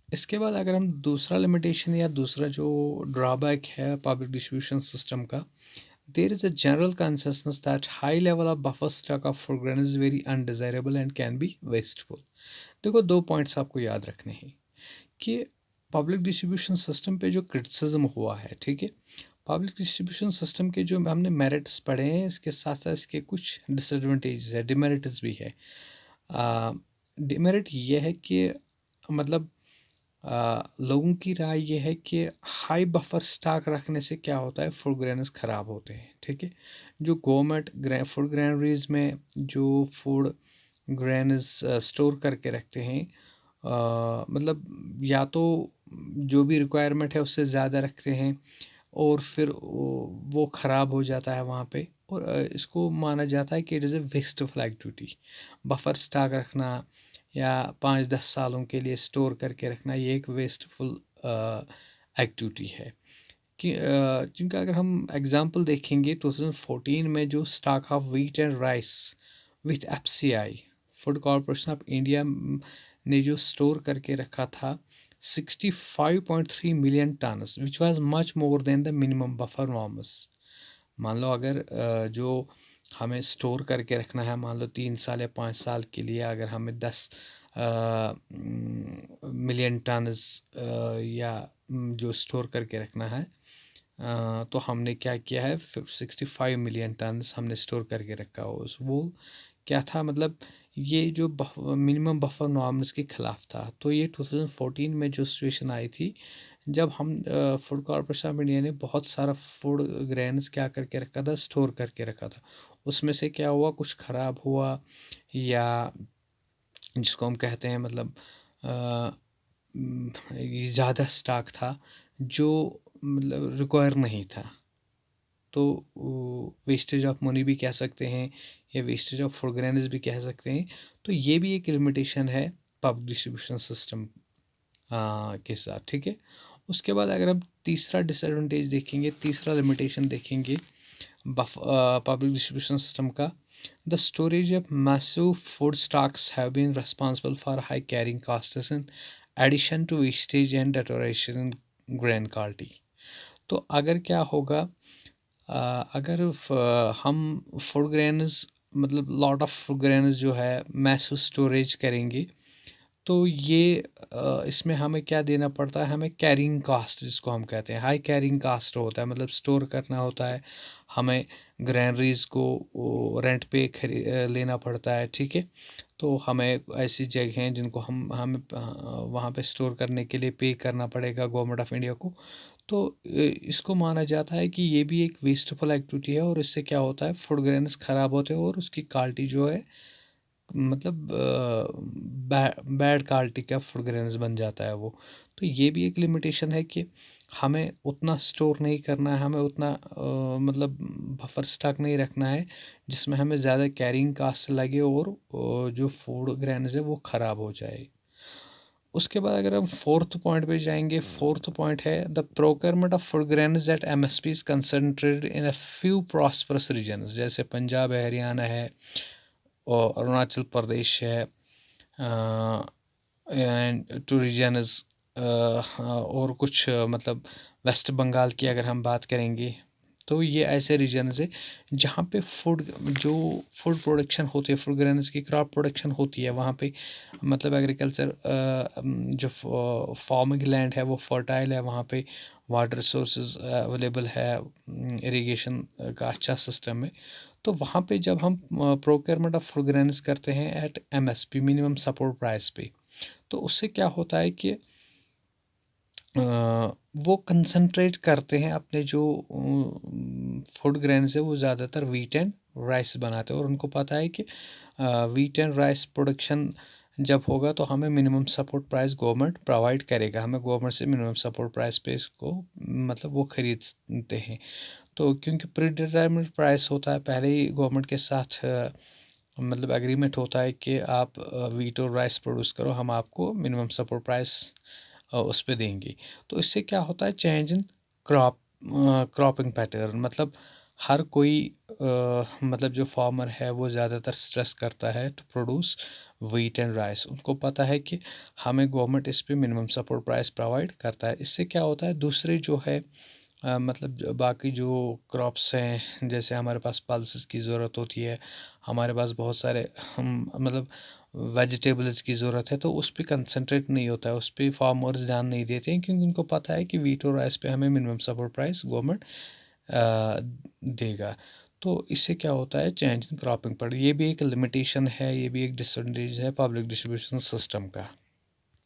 इसके बाद अगर हम दूसरा लिमिटेशन या दूसरा जो ड्रॉबैक है पब्लिक डिस्ट्रीब्यूशन सिस्टम का, there is a general consensus that high level of buffer stock of food grain is very undesirable and can be wasteful. देखो, दो पॉइंट्स आपको याद रखने हैं कि पब्लिक डिस्ट्रीब्यूशन सिस्टम पे जो क्रिटिसिज्म हुआ है, ठीक है, पब्लिक डिस्ट्रीब्यूशन सिस्टम के जो हमने मेरिट्स पढ़े हैं, इसके साथ साथ इसके कुछ डिसएडवांटेजेस है, डिमेरिट्स भी है। डिमेरिट ये है कि मतलब लोगों की राय ये है कि हाई बफर स्टॉक रखने से क्या होता है, फूड ग्रेन्स ख़राब होते हैं, ठीक है। जो गवर्नमेंट फूड ग्रेनरीज में जो फूड ग्रेन्स स्टोर करके रखते हैं, मतलब या तो जो भी रिक्वायरमेंट है उससे ज़्यादा रखते हैं और फिर वो ख़राब हो जाता है वहाँ पे, और इसको माना जाता है कि it is a wasteful activity. Buffer stock रखना या 5-10 सालों के लिए स्टोर करके रखना, ये एक वेस्टफुल एक्टिविटी है कि क्योंकि अगर हम एग्जांपल देखेंगे 2014 में जो stock of wheat and rice with FCI, food corporation of India ने जो स्टोर करके रखा था 65.3 million turns, which was much more than the minimum buffer norms. मान लो अगर जो हमें स्टोर करके रखना है, मान लो 3 साल या 5 साल के लिए, अगर हमें 10 मिलियन टन्स या जो स्टोर करके रखना है, तो हमने क्या किया है, 65 मिलियन टन्स हमने स्टोर करके रखा हो। वो क्या था, मतलब ये जो मिनिमम बफर नॉर्म्स के खिलाफ था। तो ये 2014 में जो सिचुएशन आई थी, जब हम फूड कॉरपोरेशन ऑफ इंडिया ने बहुत सारा फूड ग्रेन्स क्या करके रखा था, स्टोर करके रखा था। उसमें से क्या हुआ, कुछ ख़राब हुआ या जिसको हम कहते हैं मतलब ये ज़्यादा स्टॉक था जो मतलब रिक्वायर नहीं था, तो वेस्टेज ऑफ मनी भी कह सकते हैं या वेस्टेज ऑफ फूड ग्रेन्स भी कह सकते हैं। तो ये भी एक लिमिटेशन है पब्लिक डिस्ट्रीब्यूशन सिस्टम के साथ, ठीक है। उसके बाद अगर हम तीसरा डिसएडवांटेज देखेंगे, तीसरा लिमिटेशन देखेंगे पब्लिक डिस्ट्रीब्यूशन सिस्टम का, the storage of massive food stocks have been responsible for high carrying costs in addition to wastage and deterioration grain quality. तो अगर क्या होगा, अगर हम फूड ग्रेन्स मतलब लॉट ऑफ फूड ग्रेन्स जो है मैसिव स्टोरेज करेंगे, तो ये इसमें हमें क्या देना पड़ता है, हमें कैरिंग कास्ट जिसको हम कहते हैं, हाई कैरिंग कास्ट होता है, मतलब स्टोर करना होता है हमें, ग्रैनरीज को रेंट पे लेना पड़ता है, ठीक है। तो हमें ऐसी जगह हैं जिनको हमें वहाँ पे स्टोर करने के लिए पे करना पड़ेगा गवर्नमेंट ऑफ इंडिया को। तो इसको माना जाता है कि ये भी एक वेस्टफुल एक्टिविटी है, और इससे क्या होता है, फूड ग्रेन्स ख़राब होते हैं और उसकी क्वालिटी जो है मतलब बैड क्वालिटी का फूड ग्रेन्स बन जाता है वो। तो ये भी एक लिमिटेशन है कि हमें उतना स्टोर नहीं करना है, हमें उतना मतलब बफर स्टॉक नहीं रखना है जिसमें हमें ज़्यादा कैरिंग कास्ट लगे और जो फूड ग्रेन्स है वो ख़राब हो जाए। उसके बाद अगर हम फोर्थ पॉइंट पे जाएंगे, फोर्थ पॉइंट है the procurement of food grains at MSP is concentrated in a few prosperous regions, जैसे पंजाब है, हरियाणा है और अरुणाचल प्रदेश है, एंड टू रीजन्स और कुछ मतलब वेस्ट बंगाल की अगर हम बात करेंगे, तो ये ऐसे रीजन्स है जहाँ पे जो फूड प्रोडक्शन होती है, फूड ग्रेन्स की क्रॉप प्रोडक्शन होती है वहाँ पे, मतलब एग्रीकल्चर जो फार्मिंग लैंड है वो फर्टाइल है, वहाँ पे वाटर सोर्सेज अवेलेबल है, इरिगेशन का अच्छा सिस्टम है। तो वहाँ पे जब हम प्रोक्योरमेंट ऑफ फूड ग्रेन्स करते हैं at MSP, minimum support price पे, तो उससे क्या होता है कि वो कंसंट्रेट करते हैं अपने जो फूड ग्रेन्स है, वो ज़्यादातर वीट एंड राइस बनाते हैं, और उनको पता है कि वीट एंड राइस प्रोडक्शन जब होगा तो हमें minimum support price government provide करेगा, हमें गवर्नमेंट से मिनिमम सपोर्ट प्राइस पे इसको मतलब वो खरीदते हैं। तो क्योंकि प्री डिटरमाइंड प्राइस होता है, पहले ही गवर्नमेंट के साथ मतलब एग्रीमेंट होता है कि आप वीट और राइस प्रोड्यूस करो, हम आपको मिनिमम सपोर्ट प्राइस उस पे देंगे। तो इससे क्या होता है, चेंज इन क्रॉपिंग पैटर्न, मतलब हर कोई मतलब जो फार्मर है वो ज़्यादातर स्ट्रेस करता है to produce wheat and rice. उनको पता है कि हमें गवर्नमेंट इस पे मिनिमम सपोर्ट प्राइस प्रोवाइड करता है। इससे क्या होता है, दूसरे जो है मतलब बाकी जो क्रॉप्स हैं, जैसे हमारे पास पल्सेस की ज़रूरत होती है, हमारे पास बहुत सारे हम मतलब वेजिटेबल्स की ज़रूरत है, तो उस पर कंसंट्रेट नहीं होता है, उस पर फार्मर्स ध्यान नहीं देते हैं, क्योंकि उनको पता है कि वीट और राइस पे हमें मिनिमम सपोर्ट प्राइस गवर्नमेंट देगा। तो इससे क्या होता है, चेंज इन क्रॉपिंग पर, ये भी एक लिमिटेशन है, ये भी एक डिसएडवांटेज है पब्लिक डिस्ट्रीब्यूशन सिस्टम का।